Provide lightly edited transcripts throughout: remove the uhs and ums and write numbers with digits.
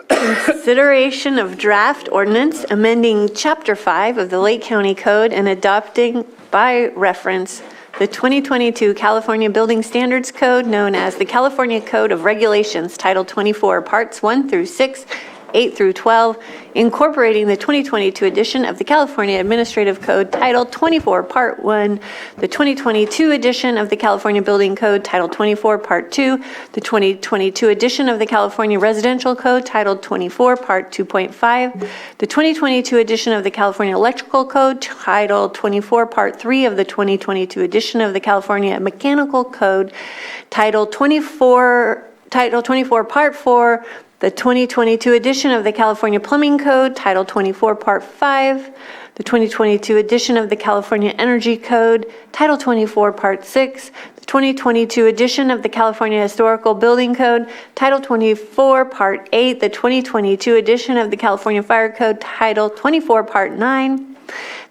Consideration of draft ordinance amending Chapter 5 of the Lake County Code and adopting by reference the 2022 California Building Standards Code, known as the California Code of Regulations, Title 24, Parts 1 through 6, 8 through 12, incorporating the 2022 edition of the California Administrative Code, Title 24, Part 1, the 2022 edition of the California Building Code, Title 24, Part 2, the 2022 edition of the California Residential Code, Title 24, Part 2.5, the 2022 edition of the California Electrical Code, Title 24, Part 3 of the 2022 edition of the California Mechanical Code, Title 24, Part 4, the 2022 edition of the California Plumbing Code, Title 24, Part 5, the 2022 edition of the California Energy Code, Title 24, Part 6, the 2022 edition of the California Historical Building Code, Title 24, Part 8, the 2022 edition of the California Fire Code, Title 24, Part 9,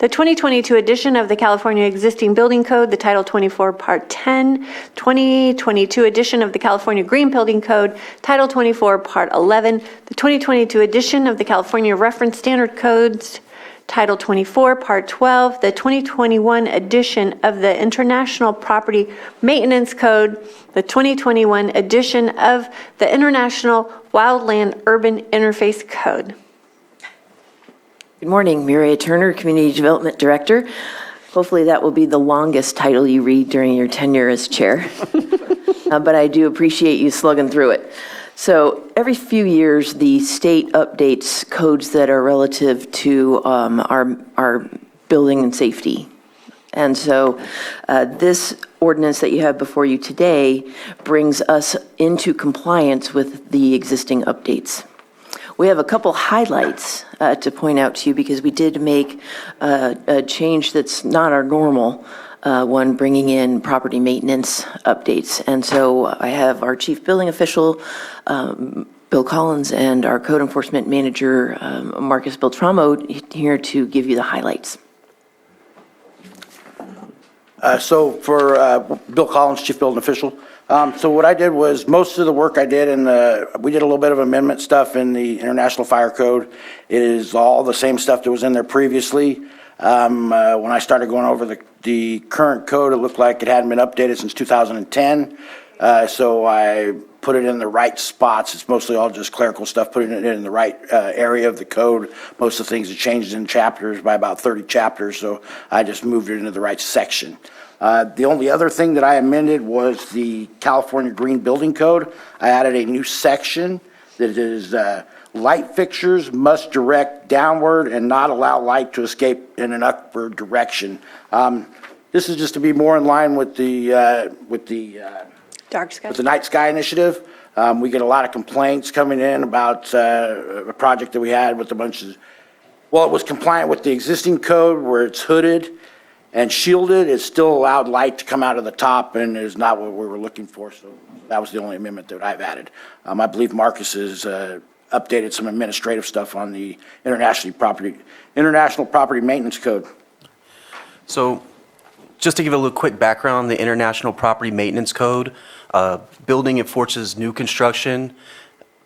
the 2022 edition of the California Existing Building Code, the Title 24, Part 10, 2022 edition of the California Green Building Code, Title 24, Part 11, the 2022 edition of the California Reference Standard Codes, Title 24, Part 12, the 2021 edition of the International Property Maintenance Code, the 2021 edition of the International Wildland Urban Interface Code. Good morning, Mireya Turner, Community Development Director. Hopefully that will be the longest title you read during your tenure as chair. But I do appreciate you slugging through it. So every few years, the state updates codes that are relative to our building and safety. And so this ordinance that you have before you today brings us into compliance with the existing updates. We have a couple highlights to point out to you because we did make a change that's not our normal one, bringing in property maintenance updates. And so I have our chief building official, Bill Collins, and our code enforcement manager, Marcus Beltramo, here to give you the highlights. So for Bill Collins, chief building official, so what I did was most of the work I did we did a little bit of amendment stuff in the International Fire Code. It is all the same stuff that was in there previously. When I started going over the current code, it looked like it hadn't been updated since 2010. So I put it in the right spots. It's mostly all just clerical stuff, putting it in the right area of the code. Most of the things have changed in chapters by about 30 chapters, so I just moved it into the right section. The only other thing that I amended was the California Green Building Code. I added a new section that is light fixtures must direct downward and not allow light to escape in an upward direction. This is just to be more in line with the Dark sky. with the Night Sky Initiative. We get a lot of complaints coming in about a project that we had with a bunch of, well, it was compliant with the existing code where it's hooded and shielded. It still allowed light to come out of the top and is not what we were looking for. So that was the only amendment that I've added. I believe Marcus has updated some administrative stuff on the International Property Maintenance Code. So just to give a little quick background, the International Property Maintenance Code, building enforces new construction,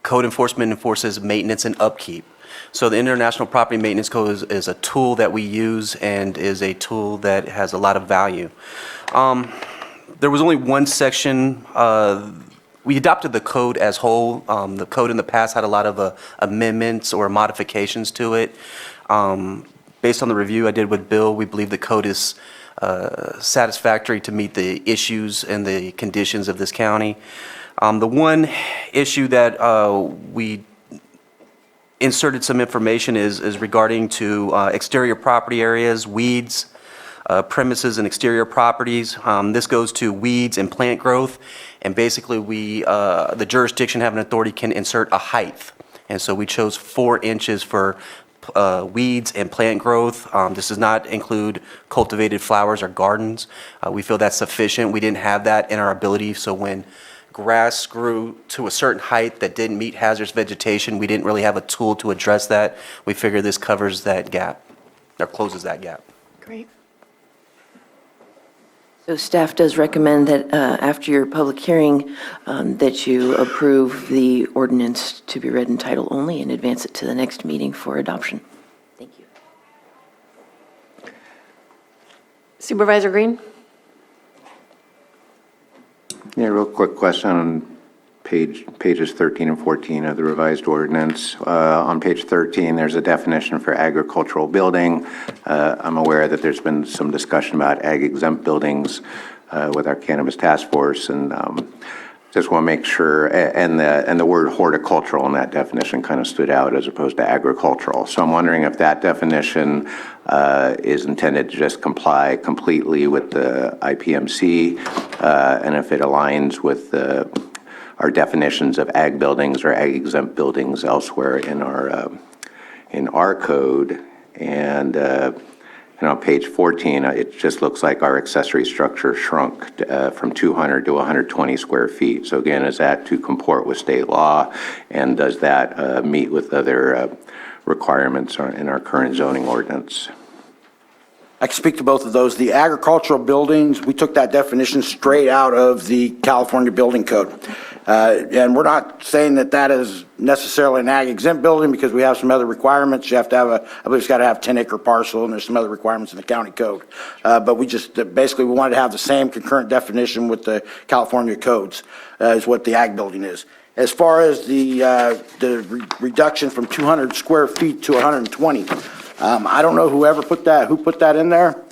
code enforcement enforces maintenance and upkeep. So the International Property Maintenance Code is a tool that we use and is a tool that has a lot of value. There was only one section. We adopted the code as whole. The code in the past had a lot of amendments or modifications to it. Based on the review I did with Bill, we believe the code is satisfactory to meet the issues and the conditions of this county. The one issue that we inserted some information is regarding to exterior property areas, weeds, premises and exterior properties. This goes to weeds and plant growth, and basically the jurisdiction having authority can insert a height. And so we chose 4 inches for weeds and plant growth. This does not include cultivated flowers or gardens. We feel that's sufficient. We didn't have that in our ability, so when grass grew to a certain height that didn't meet hazardous vegetation, we didn't really have a tool to address that. We figure this covers that gap, or closes that gap. Great. So staff does recommend that after your public hearing, that you approve the ordinance to be read in title only and advance it to the next meeting for adoption. Thank you. Supervisor Green? Yeah, real quick question on pages 13 and 14 of the revised ordinance. On page 13, there's a definition for agricultural building. I'm aware that there's been some discussion about ag exempt buildings with our cannabis task force, and just want to make sure, and the word horticultural in that definition kind of stood out as opposed to agricultural. So I'm wondering if that definition is intended to just comply completely with the IPMC, and if it aligns with our definitions of ag buildings or ag exempt buildings elsewhere in our code. And on page 14, it just looks like our accessory structure shrunk from 200 to 120 square feet. So again, is that to comport with state law? And does that meet with other requirements in our current zoning ordinance? I can speak to both of those. The agricultural buildings, we took that definition straight out of the California Building Code. And we're not saying that that is necessarily an ag exempt building because we have some other requirements. You have to have I believe it's got to have 10-acre parcel, and there's some other requirements in the county code. But we just, basically we wanted to have the same concurrent definition with the California codes is what the ag building is. As far as the reduction from 200 square feet to 120, I don't know who put that in there,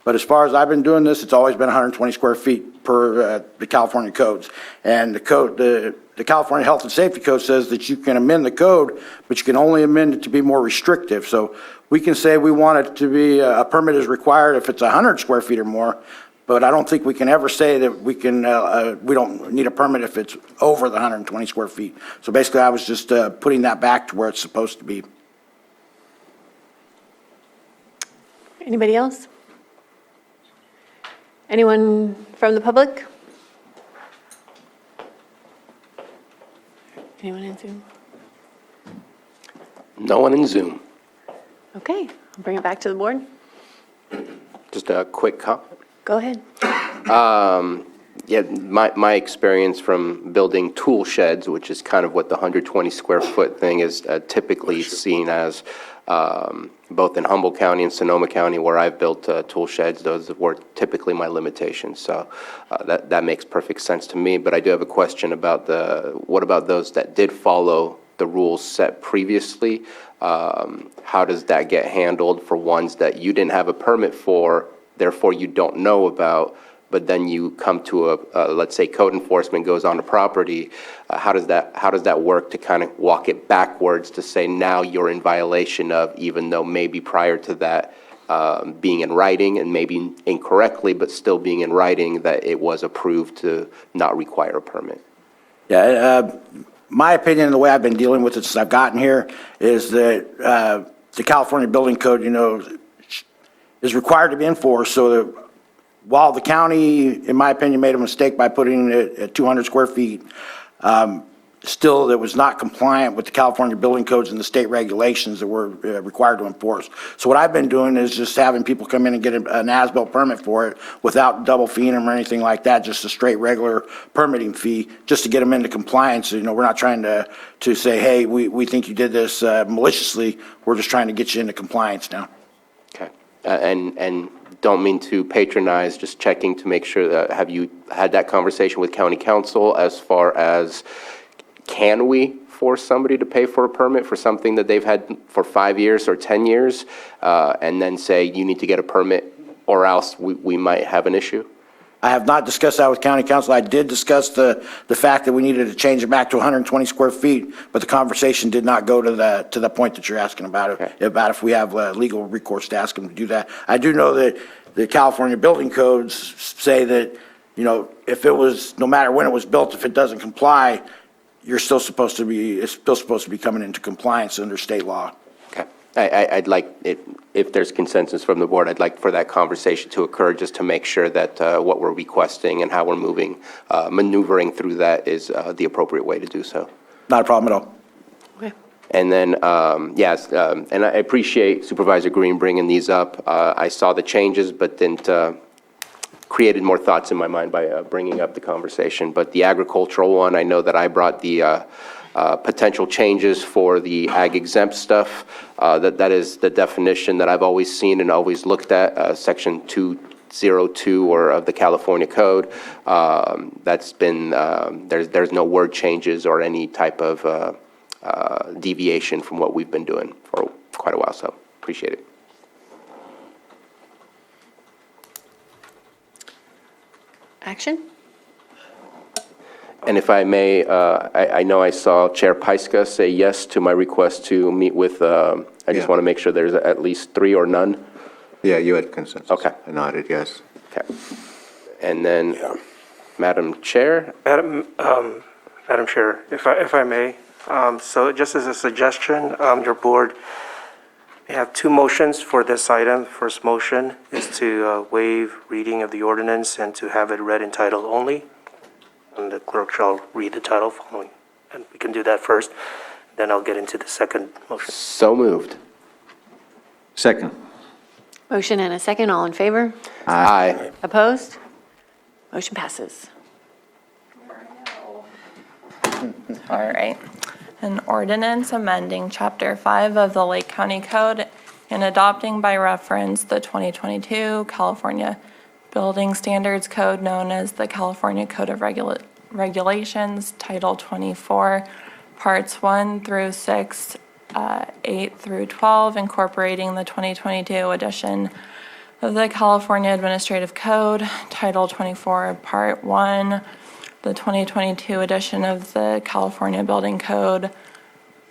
but as far as I've been doing this, it's always been 120 square feet per the California codes. And the code, the California Health and Safety Code says that you can amend the code, but you can only amend it to be more restrictive. So we can say we want it to be a permit is required if it's 100 square feet or more, but I don't think we can ever say that we don't need a permit if it's over the 120 square feet. So basically, I was just putting that back to where it's supposed to be. Anybody else? Anyone from the public? Anyone in Zoom? No one in Zoom. Okay, I'll bring it back to the board. Just a quick comment. Go ahead. Yeah, my experience from building tool sheds, which is kind of what the 120 square foot thing is typically seen as, both in Humboldt County and Sonoma County where I've built tool sheds, those were typically my limitations. So that makes perfect sense to me. But I do have a question about what about those that did follow the rules set previously? How does that get handled for ones that you didn't have a permit for, therefore you don't know about, but then you come to let's say code enforcement goes on the property, how does that work to kind of walk it backwards to say now you're in violation of, even though maybe prior to that being in writing and maybe incorrectly, but still being in writing that it was approved to not require a permit? Yeah, my opinion and the way I've been dealing with it since I've gotten here is that the California Building Code, is required to be enforced, so that while the county, in my opinion, made a mistake by putting it at 200 square feet, still it was not compliant with the California building codes and the state regulations that were required to enforce. So what I've been doing is just having people come in and get an as-built permit for it without double feeing them or anything like that, just a straight regular permitting fee, just to get them into compliance. We're not trying to say, hey, we think you did this maliciously. We're just trying to get you into compliance now. Okay. And don't mean to patronize, just checking to make sure that, have you had that conversation with county council as far as, can we force somebody to pay for a permit for something that they've had for 5 years or 10 years, and then say you need to get a permit or else we might have an issue? I have not discussed that with county council. I did discuss the fact that we needed to change it back to 120 square feet, but the conversation did not go to the point that you're asking about it, Okay. about if we have legal recourse to ask them to do that. I do know that the California building codes say that, if it was, no matter when it was built, if it doesn't comply, it's still supposed to be coming into compliance under state law. Okay. I'd like, if there's consensus from the board, I'd like for that conversation to occur just to make sure that what we're requesting and how we're maneuvering through that is the appropriate way to do so. Not a problem at all. Okay. And then, yes, and I appreciate Supervisor Green bringing these up. I saw the changes, but didn't created more thoughts in my mind by bringing up the conversation. But the agricultural one, I know that I brought the potential changes for the ag exempt stuff. That is the definition that I've always seen and always looked at, Section 202 or of the California Code. That's been, there's no word changes or any type of deviation from what we've been doing for quite a while, so appreciate it. Action? And if I may, I know I saw Chair Pyska say yes to my request to meet with, I just Yeah. want to make sure there's at least 3 or none. Yeah, you had consensus. Okay. I nodded, yes. Okay. And then, Madam Chair, Madam Chair, if I may, so just as a suggestion, your board, you have 2 motions for this item. First motion is to waive reading of the ordinance and to have it read in title only. And the clerk shall read the title following. And we can do that first, then I'll get into the second motion. so moved. Second. Motion and a second, all in favor? Aye. Opposed? Motion passes. All right. An ordinance amending Chapter 5 of the Lake County Code and adopting by reference the 2022 California Building Standards Code known as the California Code of Regulations, Title 24, Parts 1 through 6, 8 through 12, incorporating the 2022 edition of the California Administrative Code, Title 24, Part 1, the 2022 edition of the California Building Code,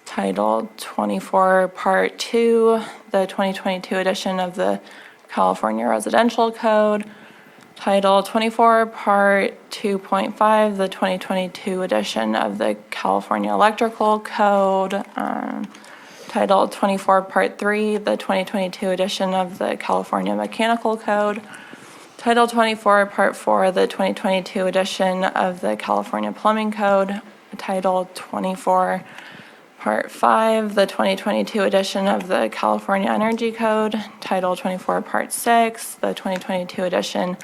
Title 24, Part 2, the 2022 edition of the California Residential Code, Title 24, Part 2.5, the 2022 edition of the California Electrical Code, Title 24, Part 3, the 2022 edition of the California Mechanical Code, Title 24, Part 4, the 2022 edition of the California Plumbing Code, Title 24, Part 5, the 2022 edition of the California Energy Code, Title 24, Part 6, the 2022 edition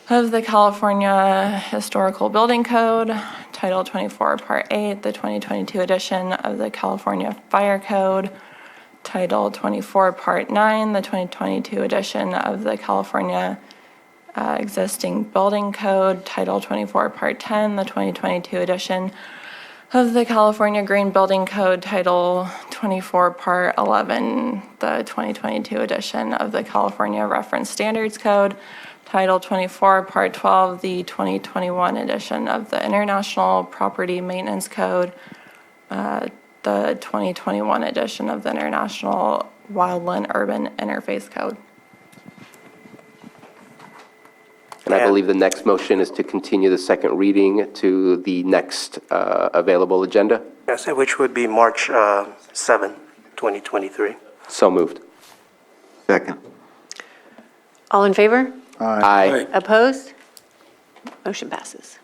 of the California Historical Building Code, Title 24, Part 8, the 2022 edition of the California Fire Code, Title 24, Part 9, the 2022 edition of the California Existing Building Code, Title 24, Part 10, the 2022 edition of the California Green Building Code, Title 24, Part 11, the 2022 edition of the California Reference Standards Code, Title 24, Part 12, the 2021 edition of the International Property Maintenance Code, the 2021 edition of the International Wildland Urban Interface Code. And I believe the next motion is to continue the second reading to the next available agenda. Yes, which would be March 7, 2023. So moved. Second. All in favor? Aye. Opposed? Motion passes.